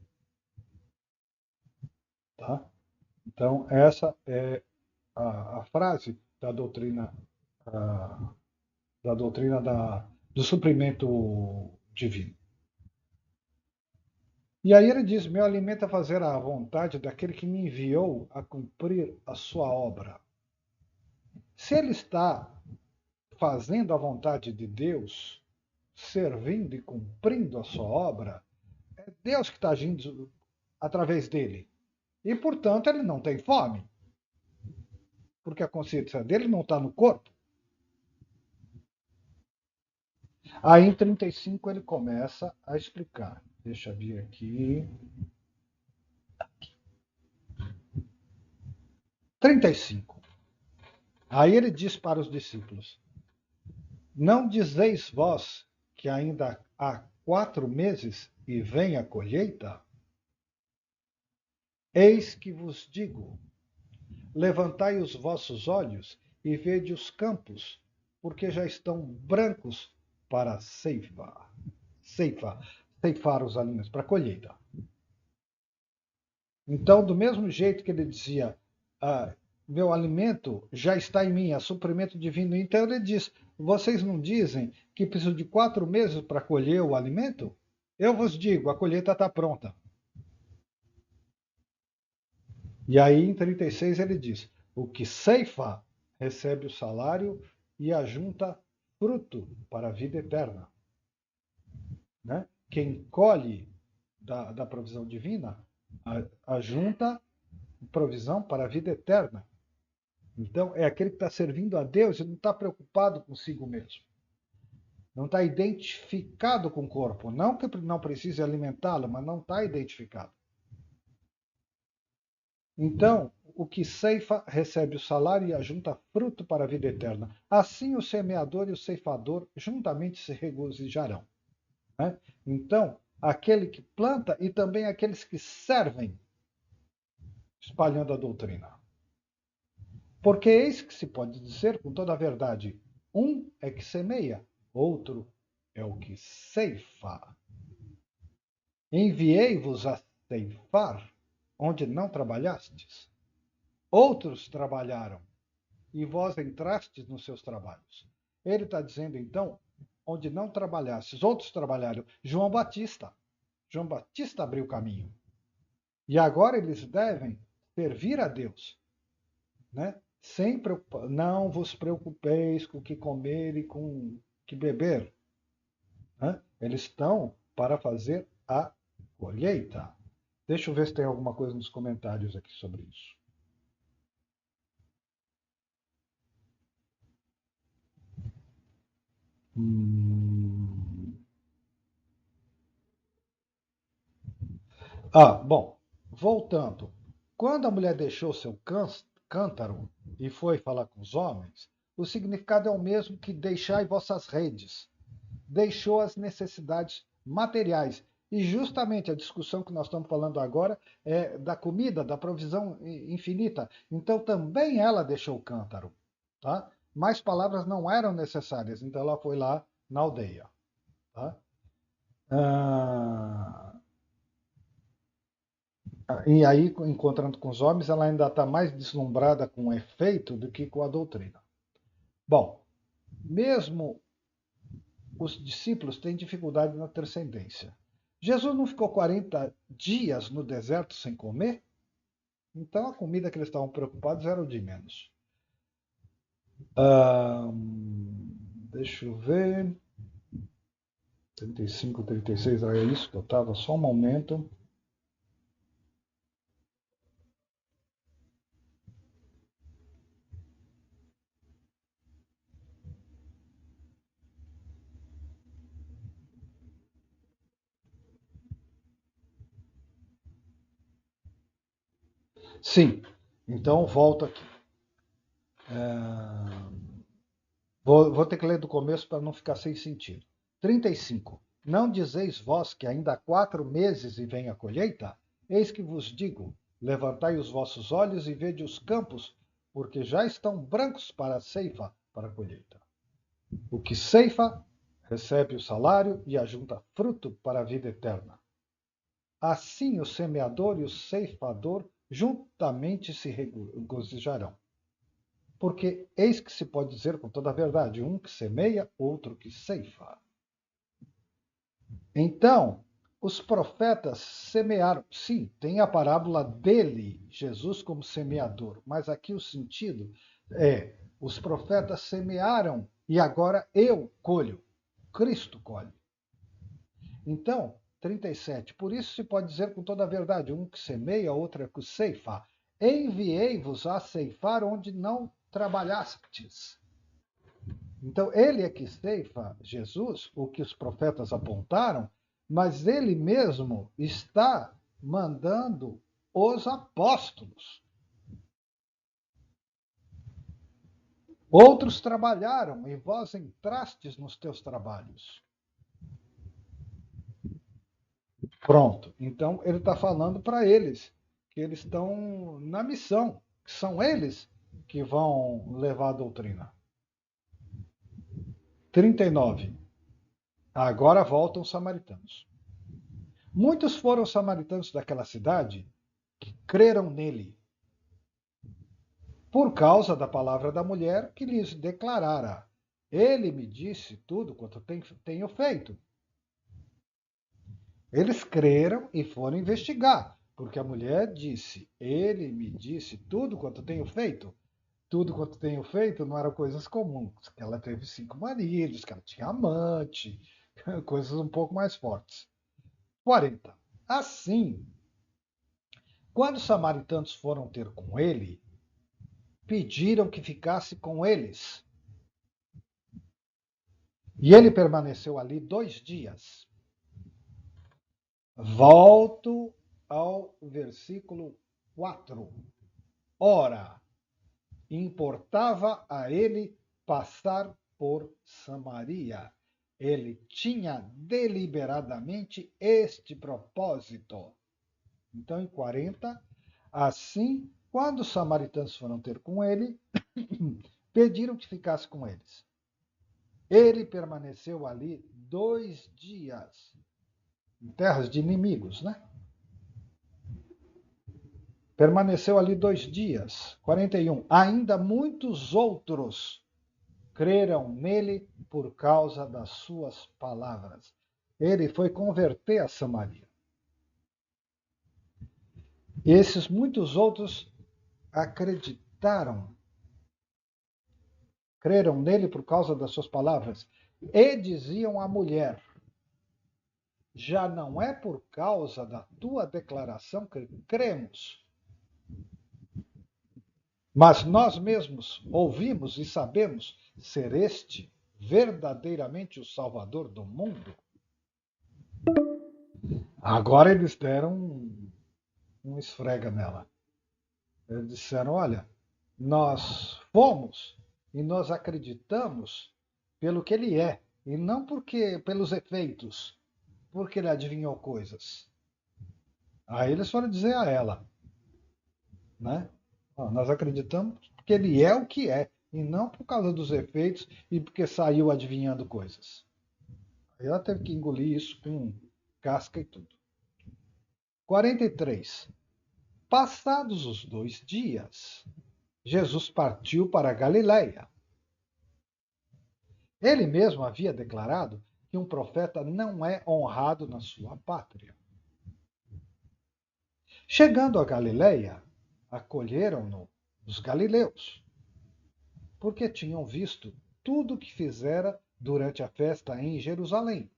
Tá? Então, essa é a frase a, da doutrina do suprimento divino. E aí ele diz: meu alimento é fazer a vontade daquele que me enviou a cumprir a sua obra. Se ele está fazendo a vontade de Deus, servindo e cumprindo a sua obra, é Deus que está agindo através dele. E, portanto, ele não tem fome, porque a consciência dele não está no corpo. Aí em 35 ele começa a explicar. Deixa eu vir aqui. 35. Aí ele diz para os discípulos: não dizeis vós que ainda há 4 meses e vem a colheita? Eis que vos digo: levantai os vossos olhos e vede os campos, porque já estão brancos para a ceifar os alimentos, para a colheita. Então, do mesmo jeito que ele dizia, meu alimento já está em mim, é suprimento divino. Então ele diz, vocês não dizem que precisam de 4 meses para colher o alimento? Eu vos digo, a colheita está pronta. E aí, em 36, ele diz, o que ceifa recebe o salário e ajunta fruto para a vida eterna. Né? Quem colhe da provisão divina, ajunta provisão para a vida eterna. Então, é aquele que está servindo a Deus e não está preocupado consigo mesmo. Não está identificado com o corpo. Não que não precise alimentá-lo, mas não está identificado. Então, o que ceifa recebe o salário e ajunta fruto para a vida eterna. Assim, o semeador e o ceifador juntamente se regozijarão. Né? Então, aquele que planta e também aqueles que servem, espalhando a doutrina. Porque eis que se pode dizer com toda a verdade: um é que semeia, outro é o que ceifa. Enviei-vos a ceifar onde não trabalhastes. Outros trabalharam e vós entrastes nos seus trabalhos. Ele está dizendo então, onde não trabalhastes, outros trabalharam. João Batista. João Batista abriu o caminho. E agora eles devem servir a Deus, né? Sem preocupar, não vos preocupeis com o que comer e com o que beber. Né? Eles estão para fazer a colheita. Deixa eu ver se tem alguma coisa nos comentários aqui sobre isso. Bom, voltando. Quando a mulher deixou seu cântaro e foi falar com os homens, o significado é o mesmo que deixai vossas redes. Deixou as necessidades materiais. E justamente a discussão que nós estamos falando agora é da comida, da provisão infinita. Então também ela deixou o cântaro. Tá? Mais palavras não eram necessárias, então ela foi lá na aldeia. Tá? Ah, e aí, encontrando com os homens, ela ainda está mais deslumbrada com o efeito do que com a doutrina. Bom, mesmo os discípulos têm dificuldade na transcendência. Jesus não ficou 40 dias no deserto sem comer? Então a comida que eles estavam preocupados era o de menos. Deixa eu ver. 35, 36, era isso que eu estava, só um momento. Sim, então volto aqui. Vou ter que ler do começo para não ficar sem sentido. 35. Não dizeis vós que ainda há 4 meses e vem a colheita? Eis que vos digo: levantai os vossos olhos e vede os campos, porque já estão brancos para a ceifa, para a colheita. O que ceifa, recebe o salário e ajunta fruto para a vida eterna. Assim o semeador e o ceifador juntamente se regozijarão. Porque eis que se pode dizer com toda a verdade, um que semeia, outro que ceifa. Então, os profetas semearam. Sim, tem a parábola dele, Jesus como semeador, mas aqui o sentido é: os profetas semearam e agora eu colho. Cristo colhe. Então, 37. Por isso se pode dizer com toda a verdade, um que semeia, outro é que ceifa. Enviei-vos a ceifar onde não trabalhastes. Então, ele é que ceifa, Jesus, o que os profetas apontaram, mas ele mesmo está mandando os apóstolos. Outros trabalharam e vós entrastes nos teus trabalhos. Pronto. Então, ele está falando para eles que eles estão na missão, que são eles que vão levar a doutrina. 39. Agora voltam os samaritanos. Muitos foram os samaritanos daquela cidade que creram nele, por causa da palavra da mulher que lhes declarara: ele me disse tudo quanto tenho feito. Eles creram e foram investigar, porque a mulher disse: ele me disse tudo quanto tenho feito. Tudo quanto tenho feito não eram coisas comuns, que ela teve 5 maridos, que ela tinha amante, coisas um pouco mais fortes. 40. Assim, quando os samaritanos foram ter com ele, pediram que ficasse com eles. E ele permaneceu ali 2 dias. Volto ao versículo 4. Ora, importava a ele passar por Samaria. Ele tinha deliberadamente este propósito. Então, em 40, assim, quando os samaritanos foram ter com ele, pediram que ficasse com eles. Ele permaneceu ali 2 dias, em terras de inimigos, né? Permaneceu ali 2 dias. 41. Ainda muitos outros creram nele por causa das suas palavras. Ele foi converter a Samaria. E esses muitos outros acreditaram, creram nele por causa das suas palavras. E diziam à mulher: já não é por causa da tua declaração que cremos, mas nós mesmos ouvimos e sabemos ser este verdadeiramente o Salvador do mundo. Agora eles deram um esfrega nela. Eles disseram: olha, nós fomos e nós acreditamos pelo que ele é, e não porque pelos efeitos, porque ele adivinhou coisas. Aí eles foram dizer a ela, né? Nós acreditamos porque ele é o que é, e não por causa dos efeitos e porque saiu adivinhando coisas. Aí ela teve que engolir isso com casca e tudo. 43. Passados os 2 dias, Jesus partiu para a Galiléia. Ele mesmo havia declarado que um profeta não é honrado na sua pátria. Chegando a Galiléia, acolheram-no os galileus, porque tinham visto tudo o que fizera durante a festa em Jerusalém,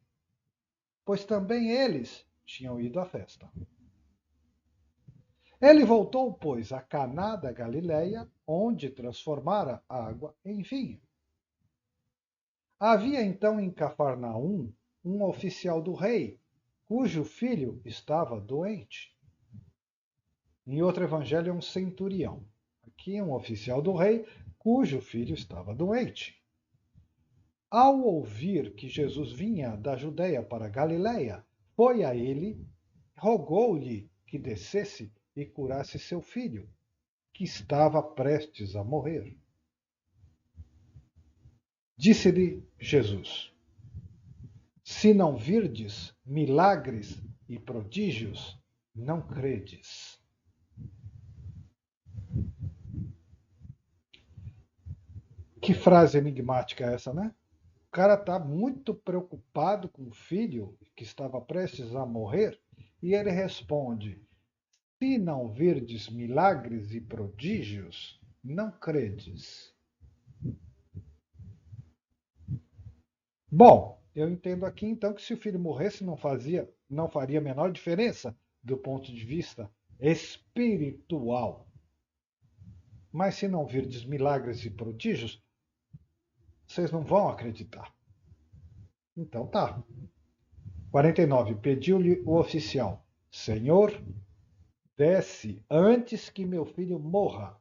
pois também eles tinham ido à festa. Ele voltou, pois, a Caná da Galiléia, onde transformara a água em vinho. Havia então em Cafarnaum um oficial do rei, cujo filho estava doente. Em outro evangelho é um centurião. Aqui é um oficial do rei, cujo filho estava doente. Ao ouvir que Jesus vinha da Judéia para a Galiléia, foi a ele, rogou-lhe que descesse e curasse seu filho, que estava prestes a morrer. Disse-lhe Jesus: Se não virdes milagres e prodígios, não credes. Que frase enigmática é essa, né? O cara está muito preocupado com o filho que estava prestes a morrer e ele responde: Se não virdes milagres e prodígios, não credes. Bom, eu entendo aqui então que se o filho morresse não faria a menor diferença do ponto de vista espiritual. Mas se não virdes milagres e prodígios, vocês não vão acreditar. Então tá. 49. Pediu-lhe o oficial: Senhor, desce antes que meu filho morra.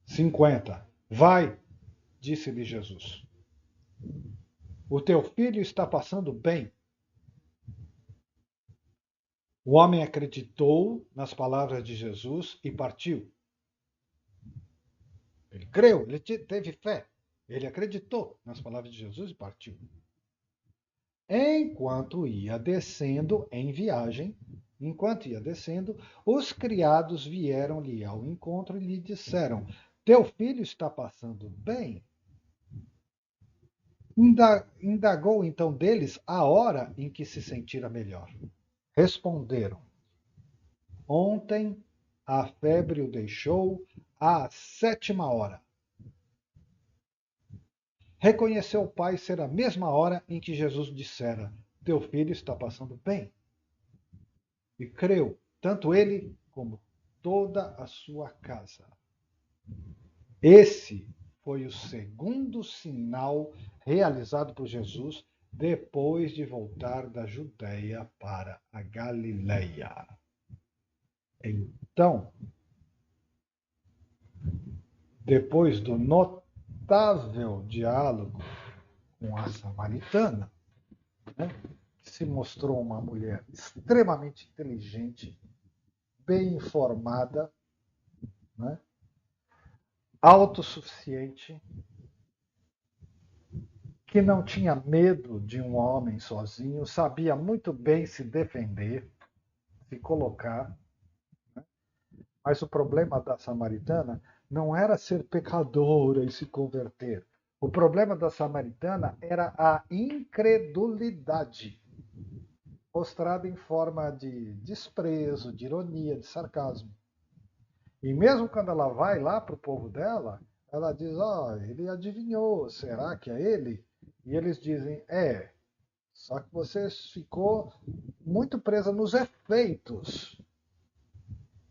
50. Vai, disse-lhe Jesus. O teu filho está passando bem. O homem acreditou nas palavras de Jesus e partiu. Ele creu, ele teve fé. Ele acreditou nas palavras de Jesus e partiu. Enquanto ia descendo em viagem, os criados vieram-lhe ao encontro e lhe disseram: Teu filho está passando bem. Indagou então deles a hora em que se sentira melhor. Responderam: Ontem a febre o deixou à 7ª hora. Reconheceu o pai ser a mesma hora em que Jesus dissera: Teu filho está passando bem. E creu, tanto ele como toda a sua casa. Esse foi o segundo sinal realizado por Jesus depois de voltar da Judéia para a Galileia. Então, depois do notável diálogo com a samaritana, né, que se mostrou uma mulher extremamente inteligente, bem informada, né, autossuficiente, que não tinha medo de um homem sozinho, sabia muito bem se defender, se colocar. Né? Mas o problema da samaritana não era ser pecadora e se converter. O problema da samaritana era a incredulidade, mostrada em forma de desprezo, de ironia, de sarcasmo. E mesmo quando ela vai lá para o povo dela, ela diz: ele adivinhou, será que é ele? E eles dizem: só que você ficou muito presa nos efeitos.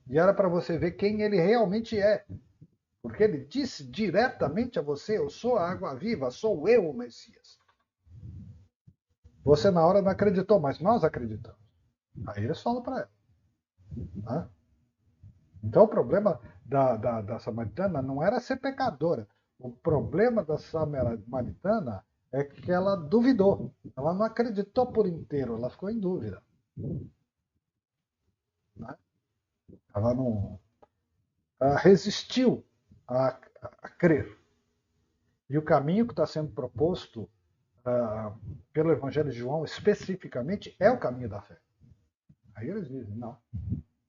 E era para você ver quem ele realmente é. Porque ele disse diretamente a você: Eu sou a água viva, sou eu o Messias. Você na hora não acreditou, mas nós acreditamos. Aí eles falam para ela. Né? Então o problema da samaritana não era ser pecadora. O problema da samaritana é que ela duvidou. Ela não acreditou por inteiro, ela ficou em dúvida. Né? Ela não resistiu a crer. E o caminho que está sendo proposto pelo Evangelho de João, especificamente, é o caminho da fé. Aí eles dizem: não,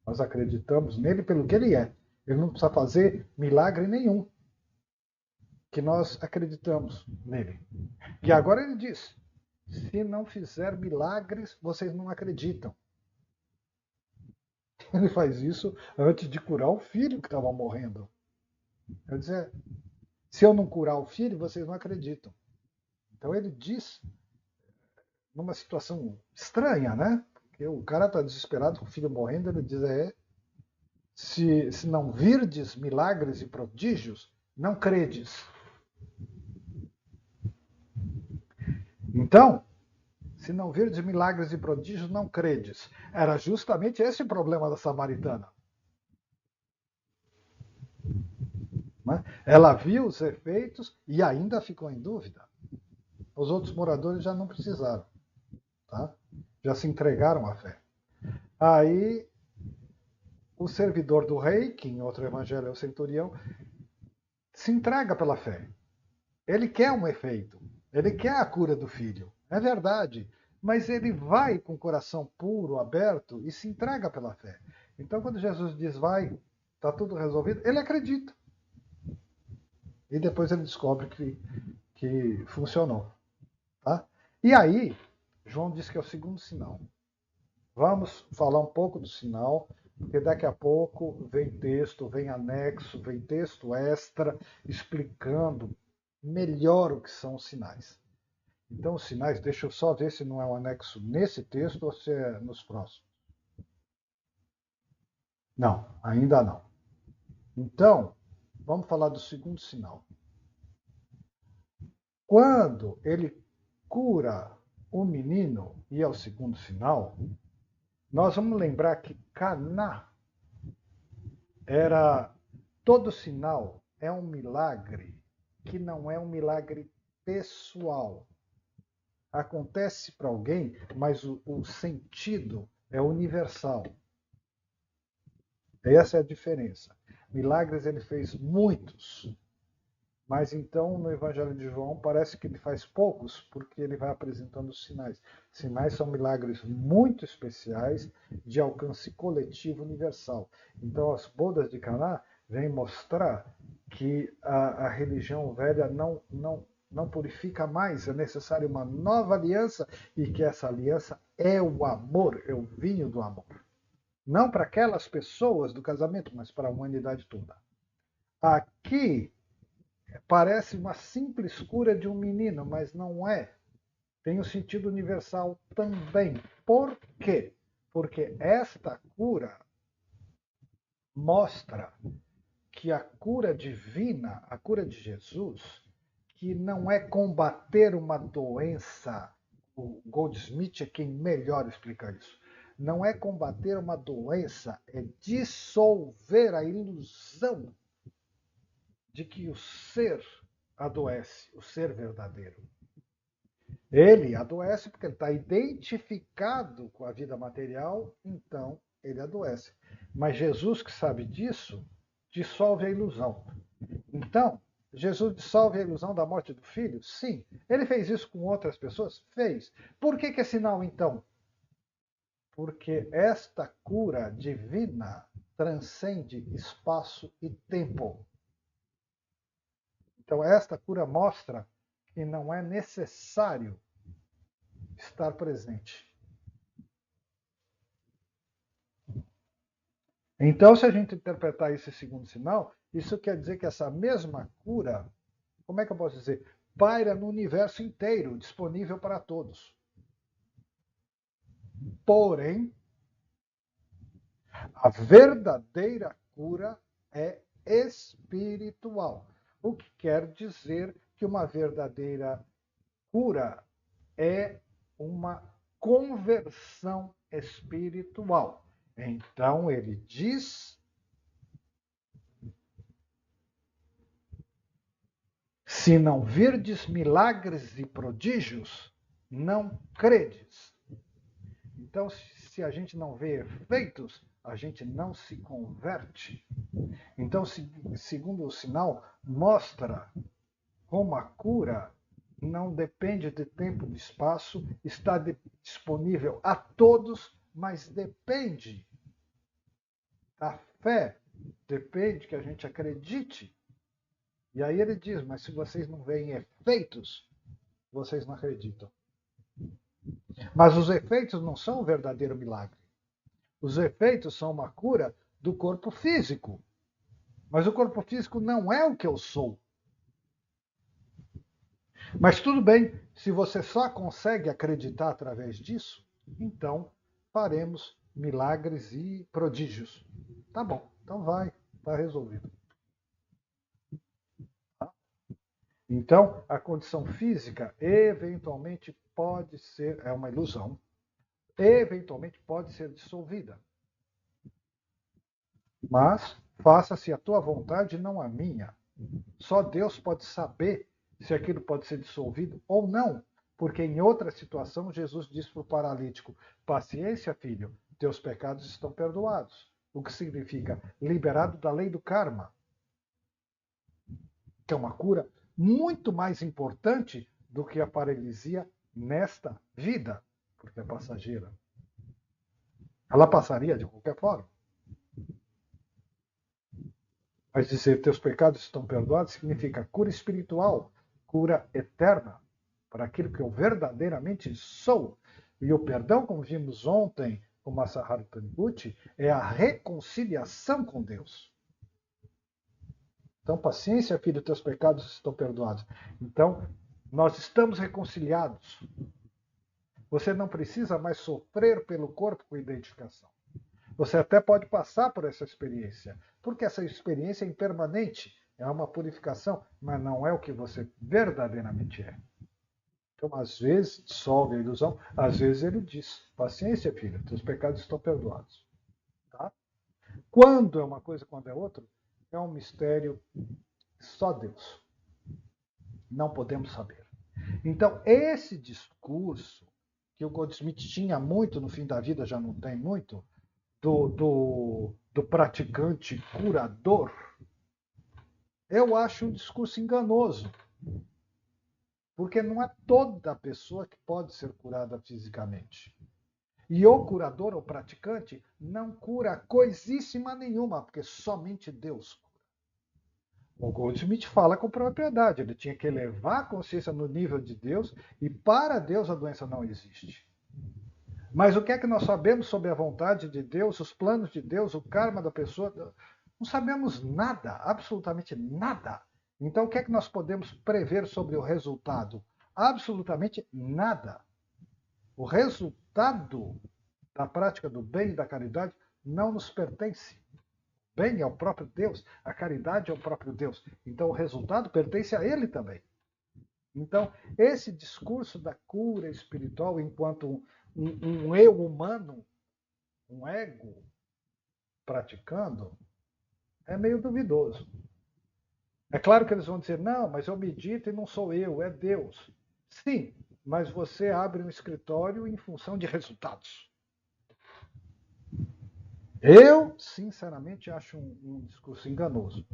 nós acreditamos nele pelo que ele é. Ele não precisa fazer milagre nenhum. Que nós acreditamos nele. E agora ele diz: se não fizer milagres, vocês não acreditam. Ele faz isso antes de curar o filho que estava morrendo. Quer dizer, se eu não curar o filho, vocês não acreditam. Então ele diz, numa situação estranha, né? Porque o cara está desesperado com o filho morrendo, ele diz: se não virdes milagres e prodígios, não credes. Então, se não virdes milagres e prodígios, não credes. Era justamente esse o problema da samaritana. Né? Ela viu os efeitos e ainda ficou em dúvida. Os outros moradores já não precisaram. Tá? Já se entregaram à fé. Aí o servidor do rei, que em outro evangelho é o centurião, se entrega pela fé. Ele quer um efeito, ele quer a cura do filho, é verdade, mas ele vai com o coração puro, aberto e se entrega pela fé. Então, quando Jesus diz vai, está tudo resolvido, ele acredita. E depois ele descobre que funcionou. Tá? E aí, João diz que é o segundo sinal. Vamos falar um pouco do sinal, porque daqui a pouco vem texto, vem anexo, vem texto extra explicando melhor o que são os sinais. Então, os sinais, deixa eu só ver se não é um anexo nesse texto ou se é nos próximos. Não, ainda não. Então, vamos falar do segundo sinal. Quando ele cura o menino, e é o segundo sinal, nós vamos lembrar que Caná era todo sinal é um milagre que não é um milagre pessoal. Acontece para alguém, mas o sentido é universal. Essa é a diferença. Milagres ele fez muitos, mas então no Evangelho de João parece que ele faz poucos, porque ele vai apresentando os sinais. Sinais são milagres muito especiais de alcance coletivo universal. Então as bodas de Caná vêm mostrar que a religião velha não purifica mais, é necessária uma nova aliança e que essa aliança é o amor, é o vinho do amor. Não para aquelas pessoas do casamento, mas para a humanidade toda. Aqui parece uma simples cura de um menino, mas não é. Tem um sentido universal também. Por quê? Porque esta cura mostra que a cura divina, a cura de Jesus, que não é combater uma doença, o Goldsmith é quem melhor explica isso. Não é combater uma doença, é dissolver a ilusão de que o ser adoece, o ser verdadeiro. Ele adoece porque ele está identificado com a vida material, então ele adoece. Mas Jesus, que sabe disso, dissolve a ilusão. Então, Jesus dissolve a ilusão da morte do filho? Sim. Ele fez isso com outras pessoas? Fez. Por que é sinal, então? Porque esta cura divina transcende espaço e tempo. Então, esta cura mostra que não é necessário estar presente. Então, se a gente interpretar esse segundo sinal, isso quer dizer que essa mesma cura, como é que eu posso dizer? Paira no universo inteiro, disponível para todos. Porém, a verdadeira cura é espiritual. O que quer dizer que uma verdadeira cura é uma conversão espiritual. Então ele diz: se não virdes milagres e prodígios, não credes. Então, se a gente não vê efeitos, a gente não se converte. Então, segundo o sinal, mostra como a cura não depende de tempo e de espaço, está disponível a todos, mas depende da fé, depende que a gente acredite. E aí ele diz, mas se vocês não veem efeitos, vocês não acreditam. Mas os efeitos não são o verdadeiro milagre. Os efeitos são uma cura do corpo físico. Mas o corpo físico não é o que eu sou. Mas tudo bem, se você só consegue acreditar através disso, então faremos milagres e prodígios. Tá bom, então vai, está resolvido. Então, a condição física eventualmente pode ser, é uma ilusão, eventualmente pode ser dissolvida. Mas faça-se a tua vontade, não a minha. Só Deus pode saber se aquilo pode ser dissolvido ou não. Porque em outra situação, Jesus diz para o paralítico: paciência, filho, teus pecados estão perdoados. O que significa liberado da lei do karma, que é uma cura muito mais importante do que a paralisia nesta vida, porque é passageira. Ela passaria de qualquer forma. Mas dizer teus pecados estão perdoados significa cura espiritual, cura eterna, para aquilo que eu verdadeiramente sou. E o perdão, como vimos ontem com Masaharu Taniguchi, é a reconciliação com Deus. Então, paciência, filho, teus pecados estão perdoados. Então, nós estamos reconciliados. Você não precisa mais sofrer pelo corpo com identificação. Você até pode passar por essa experiência, porque essa experiência é impermanente, é uma purificação, mas não é o que você verdadeiramente é. Então, às vezes, dissolve a ilusão, às vezes ele diz, paciência, filho, teus pecados estão perdoados. Tá? Quando é uma coisa, quando é outra, é um mistério só Deus. Não podemos saber. Então, esse discurso, que o Goldsmith tinha muito no fim da vida, já não tem muito, do praticante curador, eu acho um discurso enganoso. Porque não é toda pessoa que pode ser curada fisicamente. E o curador, ou praticante, não cura coisíssima nenhuma, porque somente Deus cura. O Goldsmith fala com propriedade, ele tinha que elevar a consciência no nível de Deus, e para Deus a doença não existe. Mas o que é que nós sabemos sobre a vontade de Deus, os planos de Deus, o karma da pessoa? Não sabemos nada, absolutamente nada. Então, o que é que nós podemos prever sobre o resultado? Absolutamente nada. O resultado da prática do bem e da caridade não nos pertence. O bem é o próprio Deus, a caridade é o próprio Deus. Então, o resultado pertence a Ele também. Então, esse discurso da cura espiritual enquanto um eu humano, um ego praticando, é meio duvidoso. É claro que eles vão dizer, não, mas eu medito e não sou eu, é Deus. Sim, mas você abre um escritório em função de resultados. Eu, sinceramente, acho um discurso enganoso.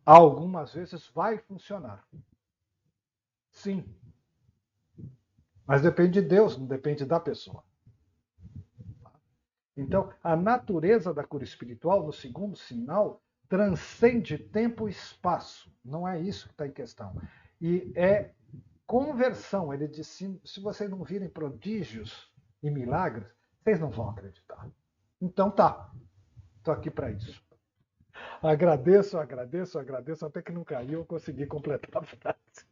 Algumas vezes vai funcionar. Sim. Mas depende de Deus, não depende da pessoa. Então, a natureza da cura espiritual, no segundo sinal, transcende tempo e espaço. Não é isso que está em questão. E é conversão. Ele disse, se vocês não virem prodígios e milagres, vocês não vão acreditar. Então tá, estou aqui para isso. Agradeço, até que não caiu, eu consegui completar a frase.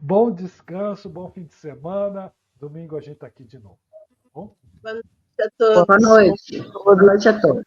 Bom descanso, bom fim de semana. Domingo a gente está aqui de novo. Tá bom? Boa noite a todos. Boa noite. Boa noite a todos.